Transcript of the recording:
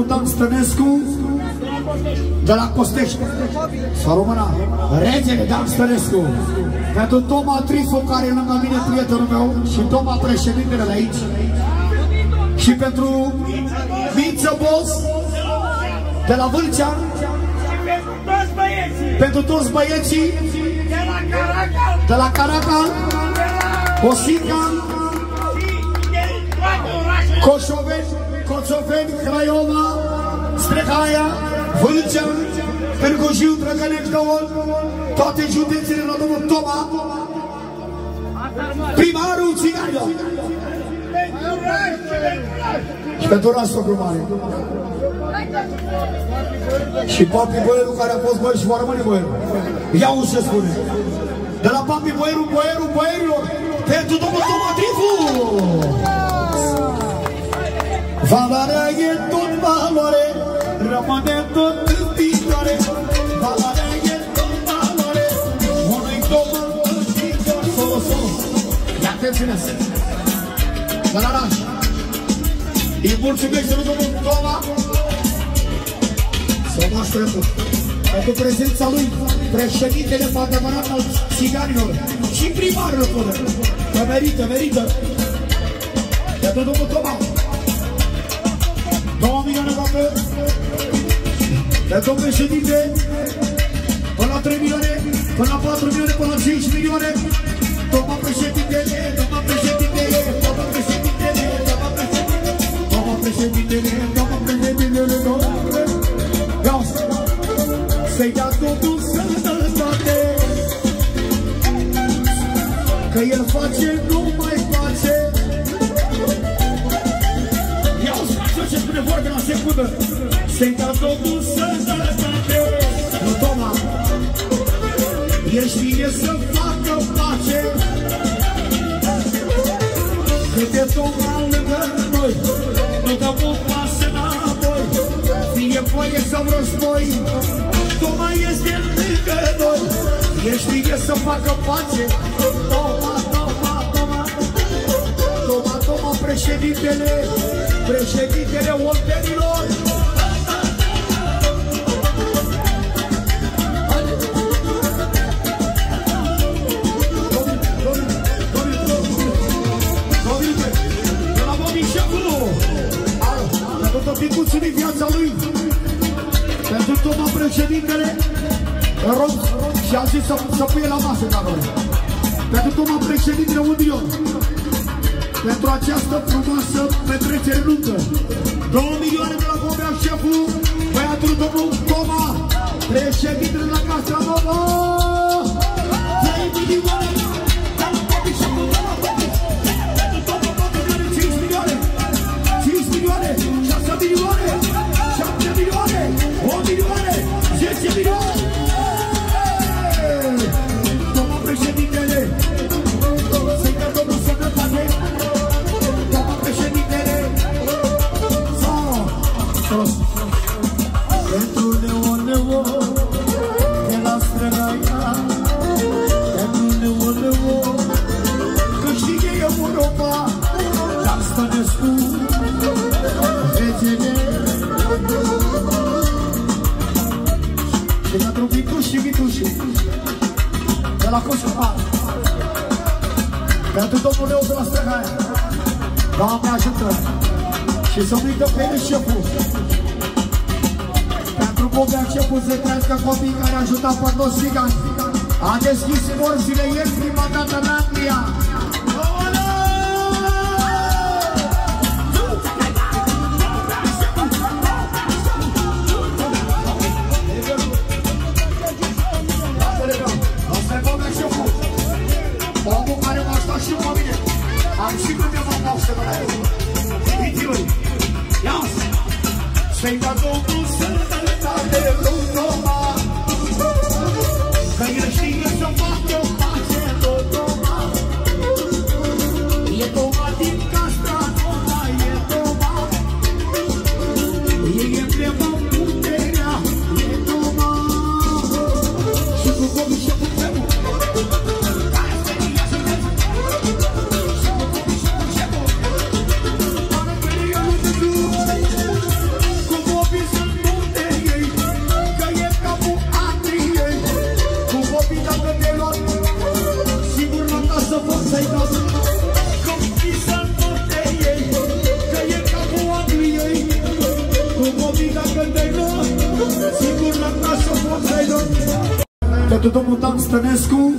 domnul Dan Stănescu de la Costești. Să română, regele Dan Stănescu. Pentru Toma Trifu, care e lângă mine, prietenul meu, și Toma, președintele de aici. Și pentru Mință Boss de la Vâlcea. Pentru toți băieții de la Caracal, Osica, Coțoveni, Craiova, Strehaia, Vâlcea, Târgu Jiu, Drăgănești, Dăol, toate județele la domnul Toma, primarul Țiganilor. Și pentru Rastul Mare. Și Papi Boieru, care a fost băier și va rămâne boieru. Ia-o ce spune. De la Papi Boieru, boierilor, pentru domnul Toma Trifu. Valoarea e tot valoare, rămâne tot în picioare. Valoarea e tot valoare, unui Toma în picioare. Solo. Ia te țineți. De la Raș. Îi mulțumește lui domnul Toma. Să mă așteptă. Pentru prezența lui, președintele adevărat al Țiganilor și primarul fără. Că merită. Pentru domnul Toma. 2 milioane băcă. Pentru președinte. Până la 3 milioane, până la 4 milioane, până la 5 milioane. Toma președintele. Să-i dea totul sănătate, că el face, nu mai face. Ia-o să ce spune vorbe la secundă. Să-i dea totul sănătate. Nu, Toma, ești bine să facă pace. Cât e Toma lângă noi, nu dăm o pasă înapoi. Fie foaie sau război, Toma este lângă noi. Ești bine să facă pace. Toma, președintele oltenilor. Pentru picuțul din viața lui, pentru Toma președintele, rog și a zis să puie la masă ca noi. Pentru Toma președintele 1 milion. Pentru această frumoasă petrecere lungă. 2 milioane de la Bobea șeful, băiatul domnul Toma, președintele la Casa Nouă. 3 milioane de la Bobea șeful, pentru Toma 5 milioane, 5 milioane, 6 milioane, 7 milioane, 8 milioane, 10 milioane. Toma președintele, să-i dă domnul sănătate. Toma președintele, pentru Neo, de la Străgaia, pentru Neo, câștigă Europa, dar Stănescu, regele. Și pentru Vituși, de la Coșumar, pentru domnul Leu de la Străgaia. Doamne ajută și să nu-i dă pe ele șeful. Pentru Bobea șeful să trăiască copiii care a ajutat pe toți țigani. A deschis porțile ieri prima dată în Anglia. Omul care m-a stat și pe mine. Am și când eu m-am să mă dau. Iubiți-lui, ia-ți! Să-i dă Domnul sănătate lui Toma, că el știe să facă pace lui Toma. E Toma din Castra Nova, e Toma. E emblema puterea, e Toma. Și cu comișul meu, pentru domnul Dan Stănescu,